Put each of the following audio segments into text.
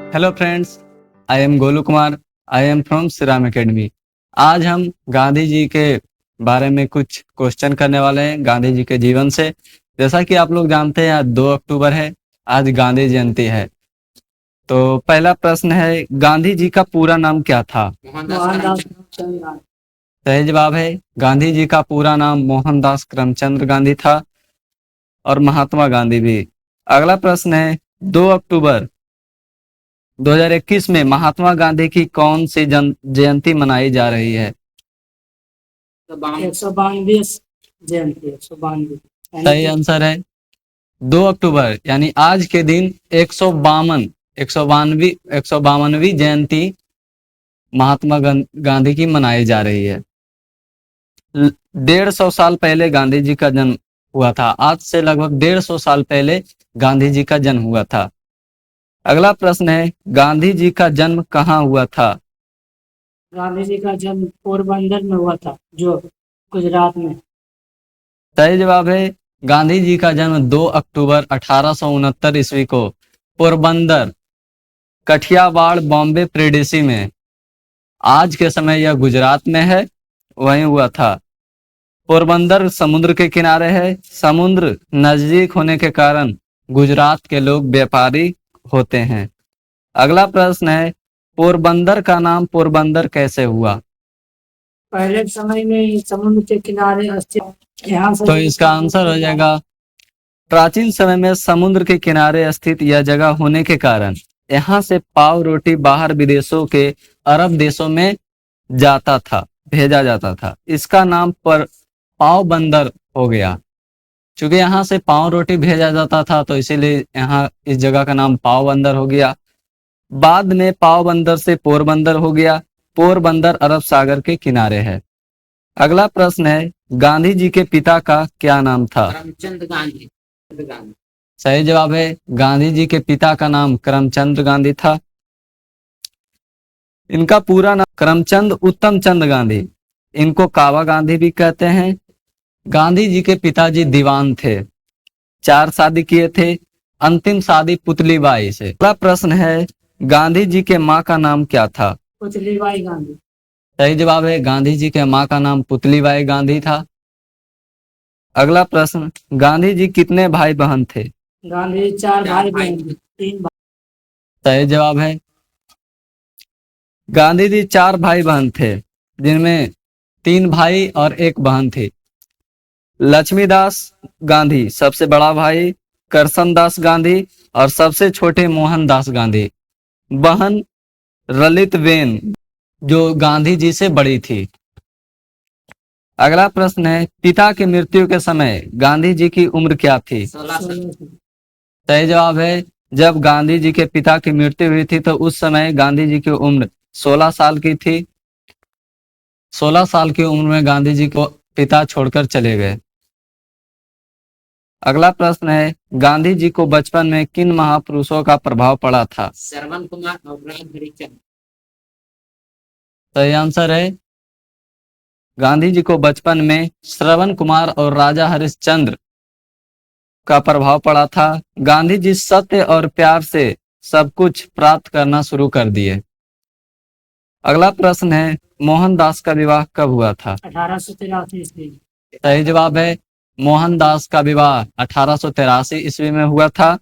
Hello friends, I am Golu Kumar. I am from Shriram academy. आज हम गांधी जी के बारे में कुछ क्वेश्चन करने वाले हैं, गांधी जी के जीवन से। जैसा कि आप लोग जानते हैं, आज 2 अक्टूबर है, आज गांधी जयंती है। तो पहला प्रश्न है, गांधी जी का पूरा नाम क्या था? मोहनदास करमचंद गांधी। सही जवाब है, गांधी जी का पूरा नाम मोहनदास करमचंद गांधी था, और महात्मा गांधी भी। अगला प्रश्न है, 2 अक्टूबर 2021 में महात्मा गांधी की कौन सी जयंती मनाई जा रही है? 192 जयंती 192। सही आंसर है, 2 अक्टूबर यानी आज के दिन 152वीं जयंती महात्मा गांधी की मनाई जा रही है। 150 साल पहले गांधी जी का जन्म हुआ था। आज से लगभग 150 साल पहले गांधी जी का जन्म हुआ था। अगला प्रश्न है, गांधी जी का जन्म कहाँ हुआ था? गांधी जी का जन्म पोरबंदर में हुआ था, जो गुजरात में। सही जवाब है, गांधी जी का जन्म 2 अक्टूबर 1869 ईस्वी को पोरबंदर, कठियावाड़, बॉम्बे प्रेडिसी में, आज के समय यह गुजरात में है, वहीं हुआ था। पोरबंदर समुद्र के किनारे है। समुद्र नजदीक होने के कारण गुजरात के लोग व्यापारी होते हैं। अगला प्रश्न है, पोरबंदर का नाम पोरबंदर कैसे हुआ? पहले समय में समुद्र के किनारे स्थित यहाँ से तो इसका आंसर हो जाएगा, प्राचीन समय में समुद्र के किनारे स्थित यह जगह होने के कारण यहाँ से पाव रोटी बाहर विदेशों के अरब देशों में भेजा जाता था। इसका नाम पर पाव बंदर हो गया। चूंकि यहाँ से पाव रोटी भेजा जाता था, तो इसीलिए यहाँ इस जगह का नाम पाव बंदर हो गया। बाद में पाव बंदर से पोरबंदर हो गया। पोरबंदर अरब सागर के किनारे है। अगला प्रश्न है, गांधी जी के पिता का क्या नाम था? करमचंद गांधी। सही जवाब है, गांधी जी के पिता का नाम करमचंद गांधी था। इनका पूरा नाम करमचंद उत्तम चंद गांधी, इनको कावा गांधी भी कहते हैं। गांधी जी के पिताजी दीवान थे, 4 शादी किए थे। अंतिम शादी पुतलीबाई से। अगला प्रश्न है, गांधी जी के माँ का नाम क्या था? पुतलीबाई गांधी। सही जवाब है, गांधी जी के माँ का नाम पुतलीबाई गांधी था। अगला प्रश्न, गांधी जी कितने भाई बहन थे? गांधी 4 भाई बहन, 3 भाई। सही जवाब है, गांधी जी 4 भाई बहन थे, जिनमें 3 भाई और 1 बहन थी। लक्ष्मीदास गांधी सबसे बड़ा भाई, करसनदास गांधी और सबसे छोटे मोहनदास गांधी। बहन ललितबेन जो गांधी जी से बड़ी थी। अगला प्रश्न है, पिता की मृत्यु के समय गांधी जी की उम्र क्या थी? 16 सही जवाब है, जब गांधी जी के पिता की मृत्यु हुई थी, तो उस समय गांधी जी की उम्र 16 साल की थी। 16 साल की उम्र में गांधी जी को पिता छोड़कर चले गए। अगला प्रश्न है, गांधी जी को बचपन में किन महापुरुषों का प्रभाव पड़ा था? श्रवण कुमार और राम हरिचंद। सही आंसर है, गांधी जी को बचपन में श्रवण कुमार और राजा हरिश्चंद्र का प्रभाव पड़ा था। गांधी जी सत्य और प्यार से सब कुछ प्राप्त करना शुरू कर दिए। अगला प्रश्न है, मोहनदास का विवाह कब हुआ था? 1883 ईस्वी। सही जवाब है, मोहनदास का विवाह 1883 ईस्वी में हुआ था।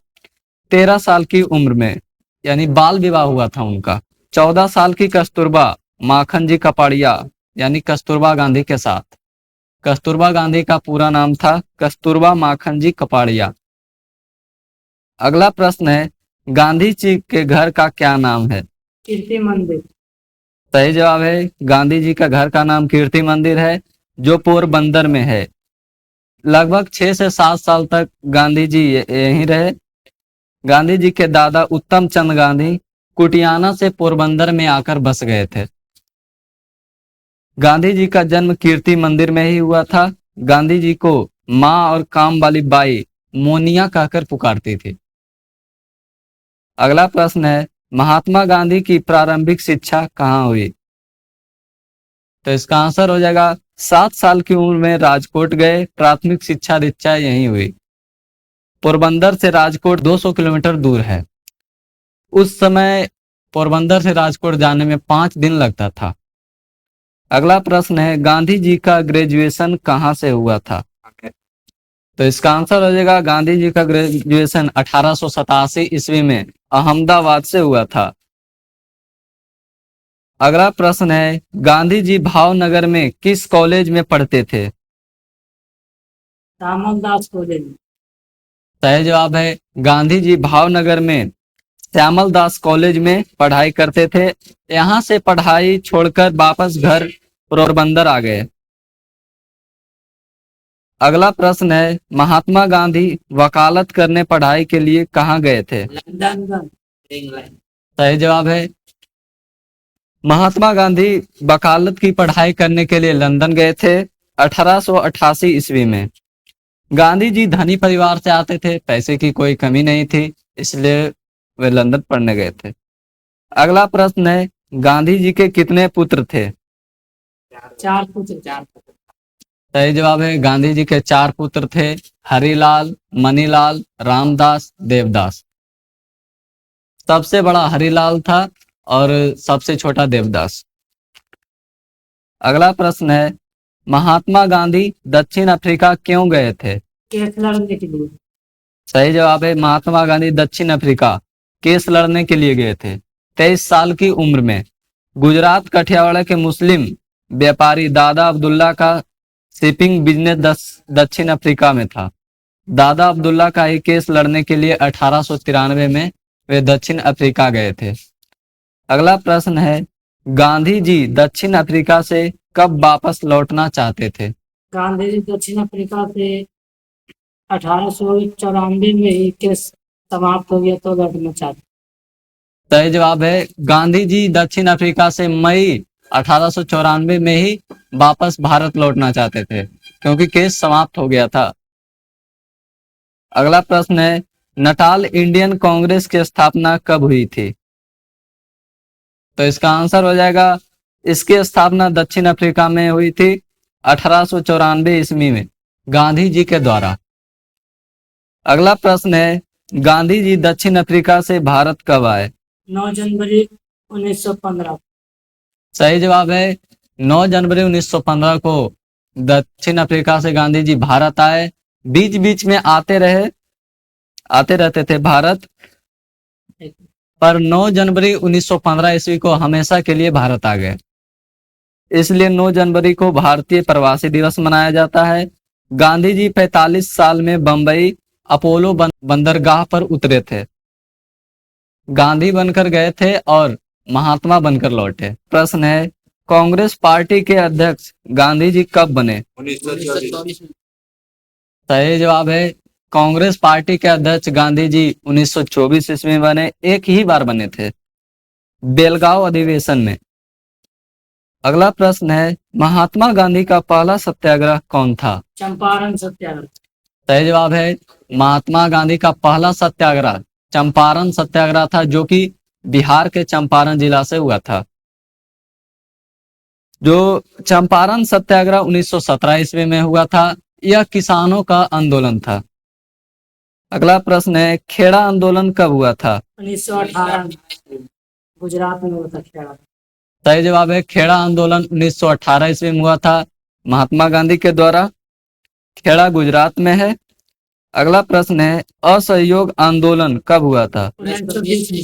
13 साल की उम्र में, यानी बाल विवाह हुआ था उनका। 14 साल की कस्तूरबा माखन जी कपाड़िया यानी कस्तूरबा गांधी के साथ। कस्तूरबा गांधी का पूरा नाम था कस्तूरबा माखन जी कपाड़िया। अगला प्रश्न है, गांधी जी के घर का क्या नाम है? कीर्ति मंदिर। सही जवाब है, गांधी जी का घर का नाम कीर्ति मंदिर है, जो पोरबंदर में है। लगभग 6 से 7 साल तक गांधी जी यहीं रहे। गांधी जी के दादा उत्तम चंद गांधी कुटियाना से पोरबंदर में आकर बस गए थे। गांधी जी का जन्म कीर्ति मंदिर में ही हुआ था। गांधी जी को माँ और काम वाली बाई मोनिया कहकर पुकारती थी। अगला प्रश्न है, महात्मा गांधी की प्रारंभिक शिक्षा कहाँ हुई? तो इसका आंसर हो जाएगा, 7 साल की उम्र में राजकोट गए। प्राथमिक शिक्षा दीक्षा यहीं हुई। पोरबंदर से राजकोट 200 किलोमीटर दूर है। उस समय पोरबंदर से राजकोट जाने में 5 दिन लगता था। अगला प्रश्न है, गांधी जी का ग्रेजुएशन कहाँ से हुआ था? तो इसका आंसर हो जाएगा, गांधी जी का ग्रेजुएशन 1887 ईस्वी में अहमदाबाद से हुआ था। अगला प्रश्न है, गांधी जी भावनगर में किस कॉलेज में पढ़ते थे? रामदास कॉलेज में। सही जवाब है, गांधी जी भावनगर में श्यामल दास कॉलेज में पढ़ाई करते थे। यहाँ से पढ़ाई छोड़कर वापस घर पोरबंदर आ गए। अगला प्रश्न है, महात्मा गांधी वकालत करने पढ़ाई के लिए कहाँ गए थे? London, England. सही जवाब है, महात्मा गांधी वकालत की पढ़ाई करने के लिए लंदन गए थे 1888 ईस्वी में। गांधी जी धनी परिवार से आते थे, पैसे की कोई कमी नहीं थी, इसलिए वे लंदन पढ़ने गए थे। अगला प्रश्न है, गांधी जी के कितने पुत्र थे? 4 पुत्र। सही जवाब है, गांधी जी के 4 पुत्र थे, हरिलाल, मनीलाल, रामदास, देवदास। सबसे बड़ा हरिलाल था और सबसे छोटा देवदास। अगला प्रश्न है, महात्मा गांधी दक्षिण अफ्रीका क्यों गए थे? केस लड़ने के लिए। सही जवाब है, महात्मा गांधी दक्षिण अफ्रीका केस लड़ने के लिए गए थे। 23 साल की उम्र में गुजरात कठियावाड़ के मुस्लिम व्यापारी दादा अब्दुल्ला का शिपिंग बिजनेस दक्षिण अफ्रीका में था। दादा अब्दुल्ला का ही केस लड़ने के लिए 1893 में वे दक्षिण अफ्रीका गए थे। अगला प्रश्न है, गांधी जी दक्षिण अफ्रीका से कब वापस लौटना चाहते थे? गांधी जी दक्षिण अफ्रीका से 1894 में ही केस समाप्त हो गया तो लौटना चाहते। सही जवाब है, गांधी जी दक्षिण अफ्रीका से मई 1894 में ही वापस भारत लौटना चाहते थे, क्योंकि केस समाप्त हो गया था। अगला प्रश्न है, नटाल इंडियन कांग्रेस की स्थापना कब हुई थी? तो इसका आंसर हो जाएगा, इसकी स्थापना दक्षिण अफ्रीका में हुई थी 1894 ईस्वी में गांधी जी के द्वारा। अगला प्रश्न है, गांधी जी दक्षिण अफ्रीका से भारत कब आए? 9 जनवरी 1915। सही जवाब है, 9 जनवरी 1915 को दक्षिण अफ्रीका से गांधी जी भारत आए। बीच बीच में आते रहते थे भारत, पर 9 जनवरी 1915 ईस्वी को हमेशा के लिए भारत आ गए। इसलिए 9 जनवरी को भारतीय प्रवासी दिवस मनाया जाता है। गांधी जी 45 साल में बंबई अपोलो बंदरगाह पर उतरे थे। गांधी बनकर गए थे और महात्मा बनकर लौटे। प्रश्न है, कांग्रेस पार्टी के अध्यक्ष गांधी जी कब बने? 1924 में। सही जवाब है, कांग्रेस पार्टी के अध्यक्ष गांधी जी 1924 ईस्वी में बने। एक ही बार बने थे, बेलगांव अधिवेशन में। अगला प्रश्न है, महात्मा गांधी का पहला सत्याग्रह कौन था? चंपारण सत्याग्रह। सही जवाब है, महात्मा गांधी का पहला सत्याग्रह चंपारण सत्याग्रह था, जो कि बिहार के चंपारण जिला से हुआ था। जो चंपारण सत्याग्रह 1917 ईस्वी में हुआ था, यह किसानों का आंदोलन था। अगला प्रश्न है, खेड़ा आंदोलन कब हुआ था? 1918 गुजरात में हुआ था खेड़ा। सही जवाब है, खेड़ा आंदोलन 1918 ईस्वी में हुआ था महात्मा गांधी के द्वारा। खेड़ा गुजरात में है। अगला प्रश्न है, असहयोग आंदोलन कब हुआ था? 1920 में।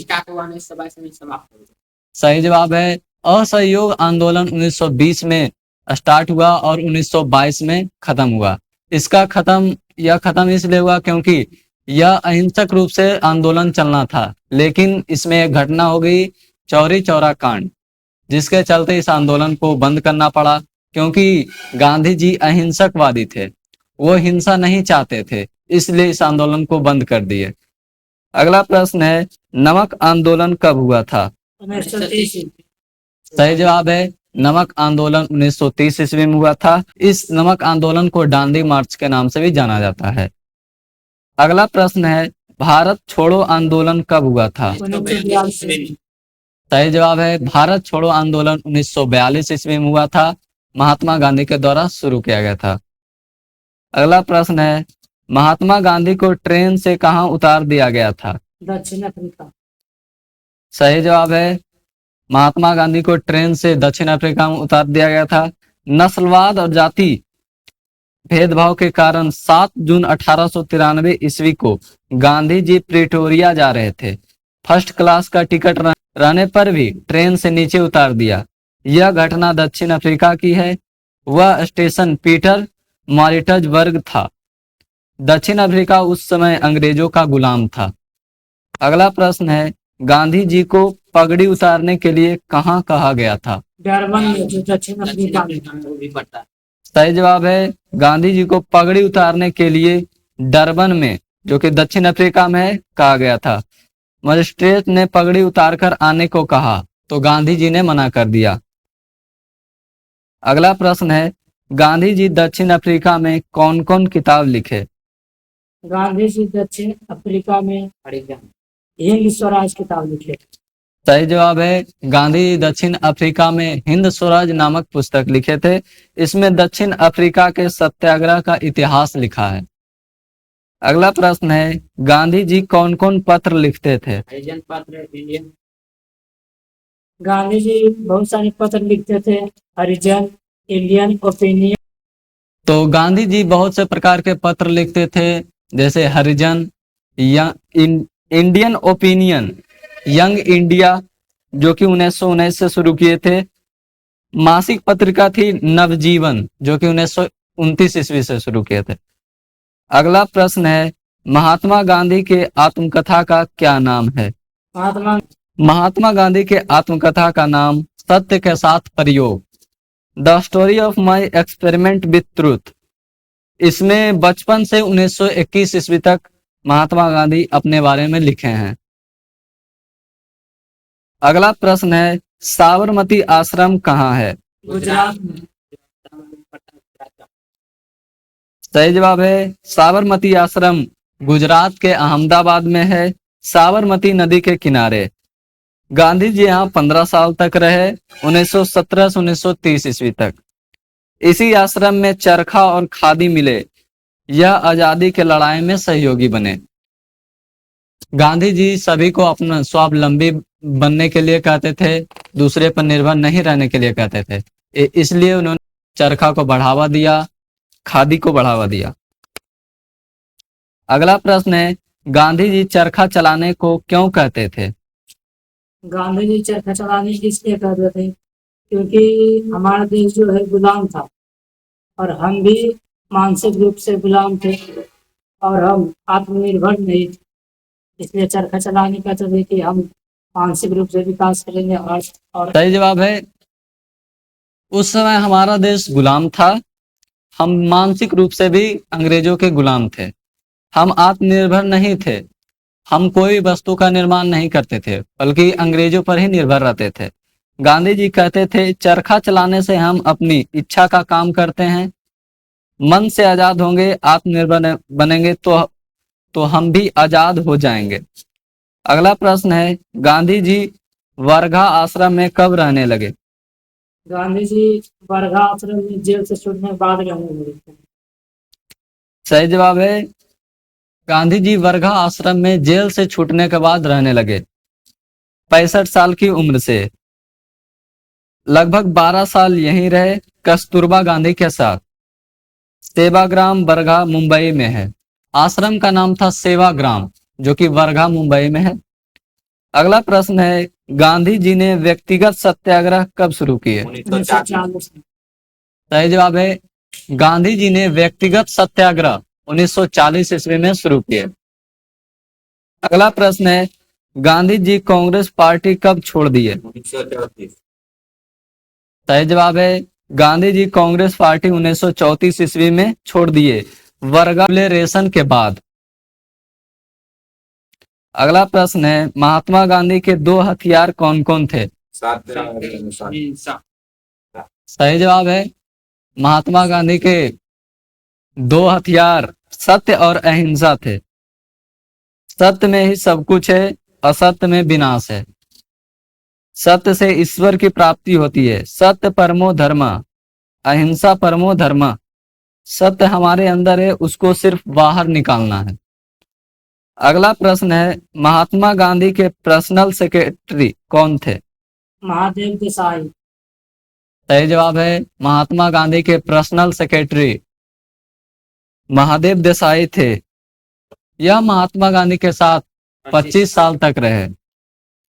समाप्त हो गया। सही जवाब है, असहयोग आंदोलन 1920 में स्टार्ट हुआ और 1922 में खत्म हुआ। यह खत्म इसलिए हुआ क्योंकि यह अहिंसक रूप से आंदोलन चलना था, लेकिन इसमें एक घटना हो गई, चौरी चौरा कांड, जिसके चलते इस आंदोलन को बंद करना पड़ा। क्योंकि गांधी जी अहिंसकवादी थे, वो हिंसा नहीं चाहते थे, इसलिए इस आंदोलन को बंद कर दिए। अगला प्रश्न है, नमक आंदोलन कब हुआ था? 1930 में। सही जवाब है, नमक आंदोलन 1930 ईस्वी में हुआ था। इस नमक आंदोलन को दांडी मार्च के नाम से भी जाना जाता है। अगला प्रश्न है, भारत छोड़ो आंदोलन कब हुआ था? 1942 में। सही जवाब है, भारत छोड़ो आंदोलन 1942 ईस्वी में हुआ था, महात्मा गांधी के द्वारा शुरू किया गया था। अगला प्रश्न है, महात्मा गांधी को ट्रेन से कहां उतार दिया गया था? दक्षिण अफ्रीका। सही जवाब है महात्मा गांधी को ट्रेन से दक्षिण अफ्रीका में उतार दिया गया था। नस्लवाद और जाति भेदभाव के कारण 7 जून 1893 ईस्वी को गांधी जी प्रिटोरिया जा रहे थे। फर्स्ट क्लास का टिकट रहने पर भी ट्रेन से नीचे उतार दिया। यह घटना दक्षिण अफ्रीका की है। वह स्टेशन पीटर मॉरिट्जबर्ग था। दक्षिण अफ्रीका उस समय अंग्रेजों का गुलाम था। अगला प्रश्न है गांधी जी को पगड़ी उतारने के लिए कहाँ कहा गया था? डरबन में, जो दक्षिण अफ्रीका में। वो भी पड़ता है। सही जवाब है गांधी जी को पगड़ी उतारने के लिए डरबन में, जो कि दक्षिण अफ्रीका में है, कहा गया था। मजिस्ट्रेट ने पगड़ी उतारकर आने को कहा तो गांधी जी ने मना कर दिया। अगला प्रश्न है गांधी जी दक्षिण अफ्रीका में कौन कौन किताब लिखे? गांधी जी दक्षिण अफ्रीका में हिंद स्वराज किताब लिखे। सही जवाब है गांधी जी दक्षिण अफ्रीका में हिंद स्वराज नामक पुस्तक लिखे थे। इसमें दक्षिण अफ्रीका के सत्याग्रह का इतिहास लिखा है। अगला प्रश्न है गांधी जी कौन कौन पत्र लिखते थे? हरिजन पत्र, इंडियन। गांधी जी बहुत सारे पत्र लिखते थे। हरिजन, इंडियन ओपिनियन। तो गांधी जी बहुत से प्रकार के पत्र लिखते थे, जैसे हरिजन, इंडियन ओपिनियन, यंग इंडिया, जो कि 1919 से शुरू किए थे। मासिक पत्रिका थी नवजीवन, जो कि 1929 ईस्वी से शुरू किए थे। अगला प्रश्न है महात्मा गांधी के आत्मकथा का क्या नाम है? महात्मा गांधी के आत्मकथा का नाम सत्य के साथ प्रयोग, the story of my experiment with truth. इसमें बचपन से 1921 ईस्वी तक महात्मा गांधी अपने बारे में लिखे हैं। अगला प्रश्न है साबरमती आश्रम कहाँ है? गुजरात में। सही जवाब है साबरमती आश्रम गुजरात के अहमदाबाद में है, साबरमती नदी के किनारे। गांधी जी यहाँ 15 साल तक रहे, 1917 से 1930 ईस्वी तक। इसी आश्रम में चरखा और खादी मिले। यह आजादी के लड़ाई में सहयोगी बने। गांधी जी सभी को अपना स्वावलंबी बनने के लिए कहते थे, दूसरे पर निर्भर नहीं रहने के लिए कहते थे। इसलिए उन्होंने चरखा को बढ़ावा दिया, खादी को बढ़ावा दिया। अगला प्रश्न है गांधी जी चरखा चलाने को क्यों कहते थे? गांधी जी चरखा चलाने इसलिए कहते थे क्योंकि हमारा देश जो है गुलाम था और हम भी मानसिक रूप से गुलाम थे और हम आत्मनिर्भर नहीं थे। इसलिए चरखा चलाने कहते थे कि हम मानसिक रूप से विकास करेंगे। और सही जवाब है उस समय हमारा देश गुलाम था, हम मानसिक रूप से भी अंग्रेजों के गुलाम थे, हम आत्मनिर्भर नहीं थे, हम कोई वस्तु का निर्माण नहीं करते थे बल्कि अंग्रेजों पर ही निर्भर रहते थे। गांधी जी कहते थे चरखा चलाने से हम अपनी इच्छा का काम करते हैं, मन से आजाद होंगे, आत्मनिर्भर बनेंगे तो हम भी आजाद हो जाएंगे। अगला प्रश्न है गांधी जी वर्घा आश्रम में कब रहने लगे? गांधी जी वर्घा आश्रम में जेल से छूटने के बाद रहने लगे थे। सही जवाब है गांधी जी वर्घा आश्रम में जेल से छूटने के बाद रहने लगे। 65 साल की उम्र से लगभग 12 साल यहीं रहे कस्तूरबा गांधी के साथ। सेवाग्राम वर्घा मुंबई में है। आश्रम का नाम था सेवाग्राम, जो कि वर्घा मुंबई में है। अगला प्रश्न है गांधी जी ने व्यक्तिगत सत्याग्रह कब शुरू किए? 1940 में। सही जवाब है गांधी जी ने व्यक्तिगत सत्याग्रह 1940 ईस्वी में शुरू किए। अगला प्रश्न है गांधी जी कांग्रेस पार्टी कब छोड़ दिए? 1934। सही जवाब है गांधी जी कांग्रेस पार्टी 1934 ईस्वी में छोड़ दिए, वर्गा रेशन के बाद। अगला प्रश्न है महात्मा गांधी के 2 हथियार कौन कौन थे? सही जवाब है महात्मा गांधी के 2 हथियार सत्य और अहिंसा थे। सत्य में ही सब कुछ है, असत्य में विनाश है। सत्य से ईश्वर की प्राप्ति होती है। सत्य परमो धर्म, अहिंसा परमो धर्म। सत्य हमारे अंदर है, उसको सिर्फ बाहर निकालना है। अगला प्रश्न है, महात्मा गांधी के पर्सनल सेक्रेटरी कौन थे? महादेव देसाई। सही जवाब है, महात्मा गांधी के पर्सनल सेक्रेटरी महादेव देसाई थे। यह महात्मा गांधी के साथ 25 साल तक रहे।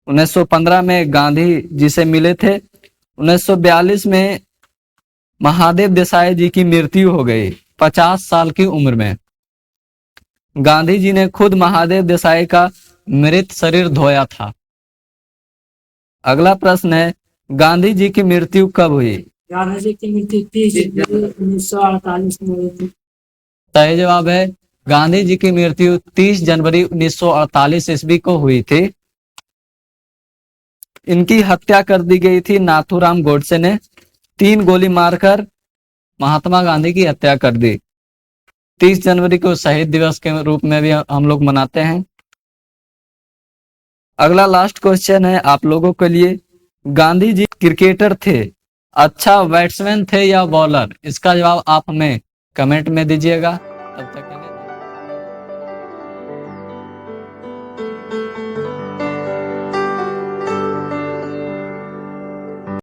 1915 में गांधी जी से मिले थे। 1942 में महादेव देसाई जी की मृत्यु हो गई 50 साल की उम्र में। गांधी जी ने खुद महादेव देसाई का मृत शरीर धोया था। अगला प्रश्न है, गांधी जी की मृत्यु कब हुई? गांधी जी की मृत्यु 30 जनवरी 1948 में हुई थी। सही जवाब है, गांधी जी की मृत्यु 30 जनवरी 1948 ईस्वी को हुई थी। इनकी हत्या कर दी गई थी नाथूराम गोडसे ने। 3 गोली मारकर महात्मा गांधी की हत्या कर दी। 30 जनवरी को शहीद दिवस के रूप में भी हम लोग मनाते हैं। अगला लास्ट क्वेश्चन है आप लोगों के लिए, गांधी जी क्रिकेटर थे, अच्छा बैट्समैन थे या बॉलर? इसका जवाब आप हमें कमेंट में दीजिएगा। तब तक के लिए